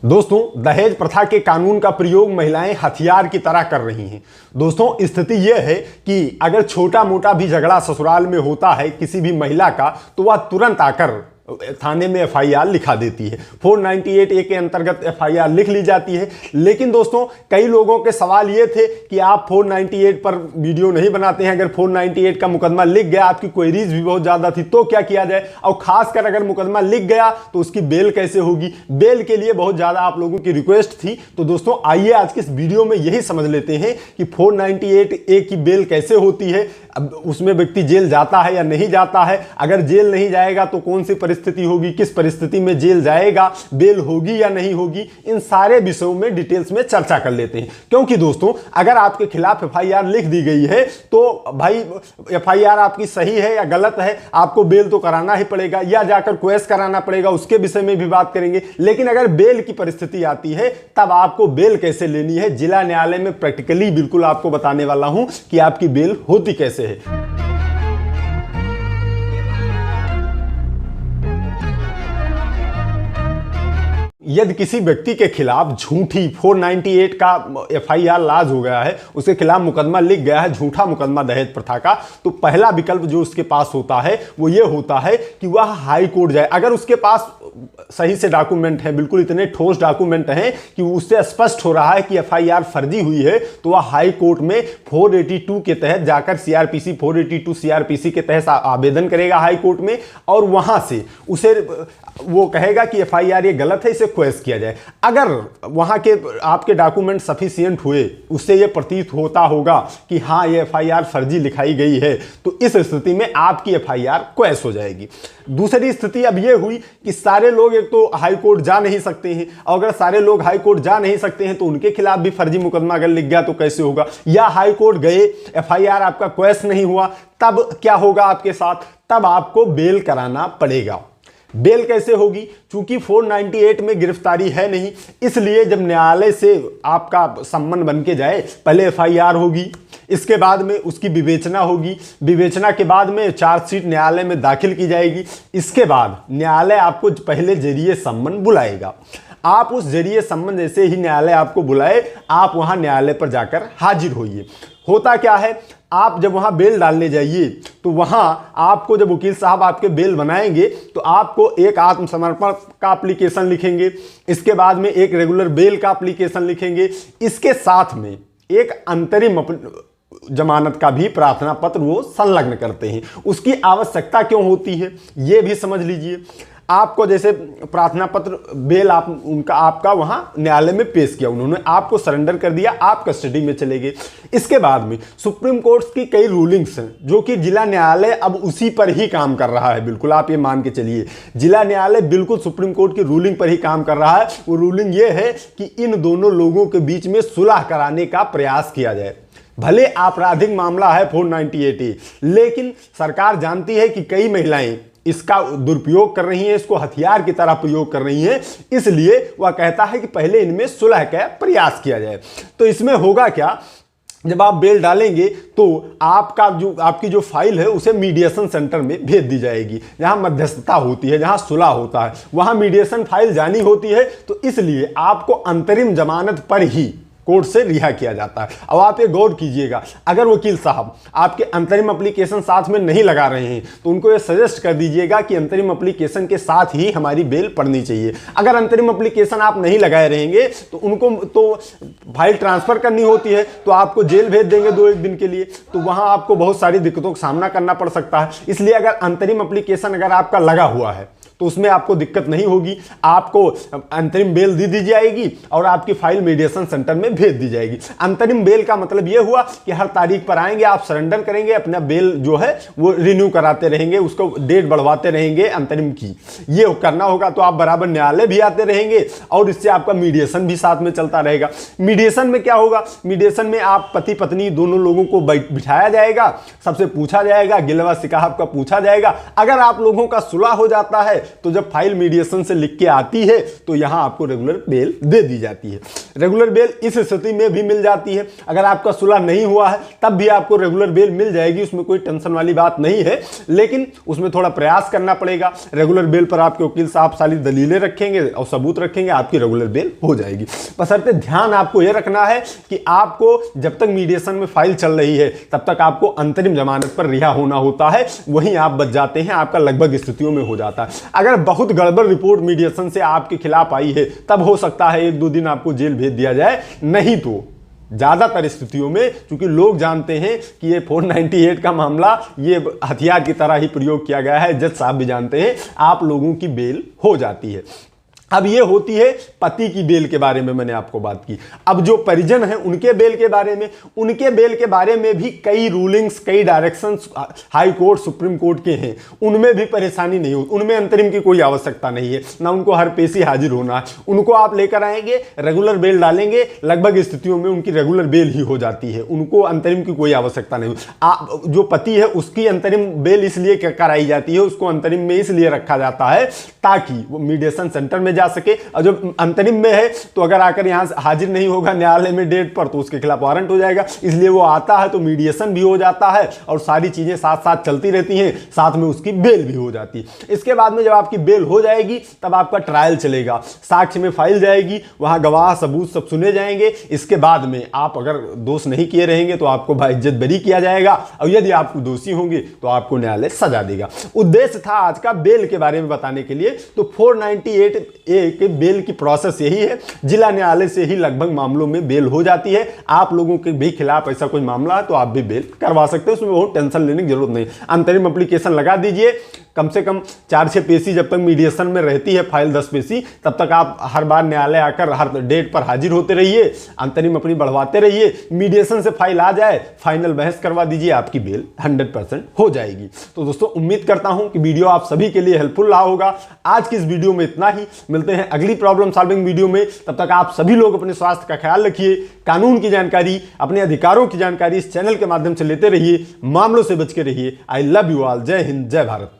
दोस्तों, दहेज प्रथा के कानून का प्रयोग महिलाएं हथियार की तरह कर रही हैं। दोस्तों, स्थिति यह है कि अगर छोटा मोटा भी झगड़ा ससुराल में होता है किसी भी महिला का, तो वह तुरंत आकर थाने में एफआईआर लिखा देती है। 498A के अंतर्गत एफआईआर लिख ली जाती है। लेकिन दोस्तों, कई लोगों के सवाल ये थे कि आप 498 पर वीडियो नहीं बनाते हैं। अगर 498 का मुकदमा लिख गया, आपकी क्वेरीज भी बहुत ज्यादा थी, तो क्या किया जाए? और खासकर अगर मुकदमा लिख गया तो उसकी बेल कैसे होगी? बेल के लिए बहुत ज्यादा आप लोगों की रिक्वेस्ट थी। तो दोस्तों, आइए आज की इस वीडियो में यही समझ लेते हैं कि 498A की बेल कैसे होती है। अब उसमें व्यक्ति जेल जाता है या नहीं जाता है? अगर जेल नहीं जाएगा तो कौन सी परिस्थिति होगी, किस परिस्थिति में जेल जाएगा, बेल होगी या नहीं होगी, इन सारे विषयों में डिटेल्स में चर्चा कर लेते हैं। क्योंकि दोस्तों, अगर आपके खिलाफ एफआईआर लिख दी गई है तो भाई एफआईआर आपकी सही है या गलत है, आपको बेल तो कराना ही पड़ेगा या जाकर क्वेश कराना पड़ेगा, उसके विषय में भी बात करेंगे। लेकिन अगर बेल की परिस्थिति आती है, तब आपको बेल कैसे लेनी है, जिला न्यायालय में प्रैक्टिकली बिल्कुल आपको बताने वाला हूं कि आपकी बेल होती कैसे है। यदि किसी व्यक्ति के खिलाफ झूठी 498 का एफआईआर लॉन्च हो गया है, उसके खिलाफ मुकदमा लिख गया है, झूठा मुकदमा दहेज प्रथा का, तो पहला विकल्प जो उसके पास होता है वो ये होता है कि वह हाई कोर्ट जाए। अगर उसके पास सही से डॉक्यूमेंट है, बिल्कुल इतने ठोस डॉक्यूमेंट हैं कि उससे स्पष्ट हो रहा है कि एफआईआर फर्जी हुई है, तो वह हाई कोर्ट में 482 के तहत जाकर सीआरपीसी 482 सीआरपीसी के तहत आवेदन करेगा हाई कोर्ट में, और वहां से उसे वो कहेगा कि एफआईआर ये गलत है, इसे क्वेश किया जाए। अगर वहां के आपके डॉक्यूमेंट सफिशिएंट हुए, उससे ये प्रतीत होता होगा कि हाँ ये एफआईआर फर्जी लिखाई गई है, तो इस स्थिति में आपकी एफआईआर क्वेश हो जाएगी। दूसरी स्थिति अब ये हुई कि सारे लोग एक तो हाई कोर्ट जा नहीं सकते हैं, और अगर सारे लोग हाई कोर्ट जा नहीं सकते हैं तो उनके खिलाफ भी फर्जी मुकदमा अगर लिख गया तो कैसे होगा? या हाई कोर्ट गए, एफआईआर आपका क्वेश नहीं हुआ, तब क्या होगा आपके साथ? तब आपको बेल कराना पड़ेगा। बेल कैसे होगी? चूंकि 498 में गिरफ्तारी है नहीं, इसलिए जब न्यायालय से आपका सम्मन बन के जाए, पहले एफआईआर होगी, इसके बाद में उसकी विवेचना होगी, विवेचना के बाद में चार्जशीट न्यायालय में दाखिल की जाएगी। इसके बाद न्यायालय आपको पहले जरिए सम्मन बुलाएगा। आप उस जरिए सम्मन, जैसे ही न्यायालय आपको बुलाए, आप वहां न्यायालय पर जाकर हाजिर होइए। होता क्या है, आप जब वहां बेल डालने जाइए तो वहां आपको जब वकील साहब आपके बेल बनाएंगे तो आपको एक आत्मसमर्पण का एप्लीकेशन लिखेंगे, इसके बाद में एक रेगुलर बेल का एप्लीकेशन लिखेंगे, इसके साथ में एक अंतरिम जमानत का भी प्रार्थना पत्र वो संलग्न करते हैं। उसकी आवश्यकता क्यों होती है ये भी समझ लीजिए। आपको जैसे प्रार्थना पत्र बेल आपका वहां न्यायालय में पेश किया, उन्होंने आपको सरेंडर कर दिया, आप कस्टडी में चले गए। इसके बाद में सुप्रीम कोर्ट की कई रूलिंग्स हैं जो कि जिला न्यायालय अब उसी पर ही काम कर रहा है। बिल्कुल आप ये मान के चलिए, जिला न्यायालय बिल्कुल सुप्रीम कोर्ट की रूलिंग पर ही काम कर रहा है। वो रूलिंग ये है कि इन दोनों लोगों के बीच में सुलह कराने का प्रयास किया जाए। भले आपराधिक मामला है 498A, लेकिन सरकार जानती है कि कई महिलाएं इसका दुरुपयोग कर रही हैं, इसको हथियार की तरह प्रयोग कर रही हैं, इसलिए वह कहता है कि पहले इनमें सुलह का प्रयास किया जाए। तो इसमें होगा क्या, जब आप बेल डालेंगे तो आपकी जो फाइल है उसे मीडिएशन सेंटर में भेज दी जाएगी, जहां मध्यस्थता होती है, जहां सुलह होता है, वहां मीडिएशन फाइल जानी होती है। तो इसलिए आपको अंतरिम जमानत पर ही कोर्ट से रिहा किया जाता है। अब आप ये गौर कीजिएगा, अगर वकील साहब आपके अंतरिम एप्लीकेशन साथ में नहीं लगा रहे हैं तो उनको ये सजेस्ट कर दीजिएगा कि अंतरिम एप्लीकेशन के साथ ही हमारी बेल पड़नी चाहिए। अगर अंतरिम एप्लीकेशन आप नहीं लगाए रहेंगे तो उनको तो फाइल ट्रांसफर करनी होती है, तो आपको जेल भेज देंगे 2-1 दिन के लिए, तो वहां आपको बहुत सारी दिक्कतों का सामना करना पड़ सकता है। इसलिए अगर अंतरिम एप्लीकेशन अगर आपका लगा हुआ है तो उसमें आपको दिक्कत नहीं होगी, आपको अंतरिम बेल दी जाएगी और आपकी फाइल मीडिएशन सेंटर में भेज दी जाएगी। अंतरिम बेल का मतलब यह हुआ कि हर तारीख पर आएंगे, आप सरेंडर करेंगे, अपना बेल जो है वो रिन्यू कराते रहेंगे, उसको डेट बढ़वाते रहेंगे अंतरिम की, ये करना होगा। तो आप बराबर न्यायालय भी आते रहेंगे और इससे आपका मीडिएशन भी साथ में चलता रहेगा। मीडिएशन में क्या होगा, मीडिएशन में आप पति पत्नी दोनों लोगों को बिठाया जाएगा, सबसे पूछा जाएगा, गिलवा शिकायत का पूछा जाएगा। अगर आप लोगों का सुलह हो जाता है तो जब फाइल मीडिएशन से लिख के आती है तो यहां आपको रेगुलर बेल दे दी जाती है। रेगुलर बेल इस स्थिति में भी मिल जाती है, अगर आपका सुलह नहीं हुआ है तब भी आपको रेगुलर बेल मिल जाएगी, उसमें कोई टेंशन वाली बात नहीं है, लेकिन उसमें थोड़ा प्रयास करना पड़ेगा। रेगुलर बेल पर आपके वकील साहब सारी दलीलें रखेंगे और सबूत रखेंगे, आपकी रेगुलर बेल हो जाएगी। बशर्ते ध्यान आपको यह रखना है कि आपको जब तक मीडिएशन में फाइल चल रही है तब तक आपको अंतरिम जमानत पर रिहा होना होता है, वहीं आप बच जाते हैं, आपका लगभग स्थितियों में हो जाता है। अगर बहुत गड़बड़ रिपोर्ट मीडिएशन से आपके खिलाफ आई है तब हो सकता है 1-2 दिन आपको जेल भेज दिया जाए, नहीं तो ज्यादातर स्थितियों में, क्योंकि लोग जानते हैं कि ये 498 का मामला ये हथियार की तरह ही प्रयोग किया गया है, जज साहब भी जानते हैं, आप लोगों की बेल हो जाती है। अब ये होती है पति की बेल के बारे में मैंने आपको बात की। अब जो परिजन हैं उनके बेल के बारे में भी कई रूलिंग्स, कई directions high court, supreme court के हैं, उनमें भी परेशानी नहीं होती, उनमें अंतरिम की कोई आवश्यकता नहीं है, ना उनको हर पेशी हाजिर होना है, उनको आप लेकर आएंगे, रेगुलर बेल डालेंगे, लगभग स्थितियों में उनकी रेगुलर बेल ही हो जाती है, उनको अंतरिम की कोई आवश्यकता नहीं। जो पति है उसकी अंतरिम बेल इसलिए कराई जाती है, उसको अंतरिम में इसलिए रखा जाता है ताकि वो मीडिएशन सेंटर में जा सके, और जो अंतरिम में है तो अगर आकर यहां हाजिर नहीं होगा न्यायालय में डेट पर तो उसके खिलाफ वारंट हो जाएगा, इसलिए वो आता है तो मीडिएशन भी हो जाता है और सारी चीजें साथ साथ चलती रहती हैं, साथ में उसकी बेल भी हो जाती है। इसके बाद में जब आपकी बेल हो जाएगी तब आपका ट्रायल चलेगा, साक्ष्य में फाइल जाएगी, वहां गवाह सबूत सब सुने जाएंगे। इसके बाद में आप अगर दोष नहीं किए रहेंगे तो आपको बाइज्जत बरी किया जाएगा, और यदि आप दोषी होंगे तो आपको न्यायालय सजा देगा। उद्देश्य था आज का बेल के बारे में बताने के लिए। तो 498A के बेल की प्रोसेस यही है, जिला न्यायालय से ही लगभग मामलों में बेल हो जाती है। आप लोगों के भी खिलाफ ऐसा कोई मामला है तो आप भी बेल करवा सकते हो, उसमें बहुत टेंशन लेने की जरूरत नहीं। अंतरिम एप्लीकेशन लगा दीजिए, कम से कम 4-6 पेशी जब तक मीडिएशन में रहती है फाइल 10 पेशी, तब तक आप हर बार न्यायालय आकर हर डेट पर हाजिर होते रहिए, अंतरिम अपनी बढ़वाते रहिए। मीडिएशन से फाइल आ जाए, फाइनल बहस करवा दीजिए, आपकी बेल 100% हो जाएगी। तो दोस्तों उम्मीद करता हूं कि वीडियो आप सभी के लिए हेल्पफुल रहा होगा। आज की इस वीडियो में इतना ही, मिलते हैं अगली प्रॉब्लम सॉल्विंग वीडियो में। तब तक आप सभी लोग अपने स्वास्थ्य का ख्याल रखिए, कानून की जानकारी, अपने अधिकारों की जानकारी इस चैनल के माध्यम से लेते रहिए, मामलों से बच के रहिए। I love you all. जय हिंद, जय भारत।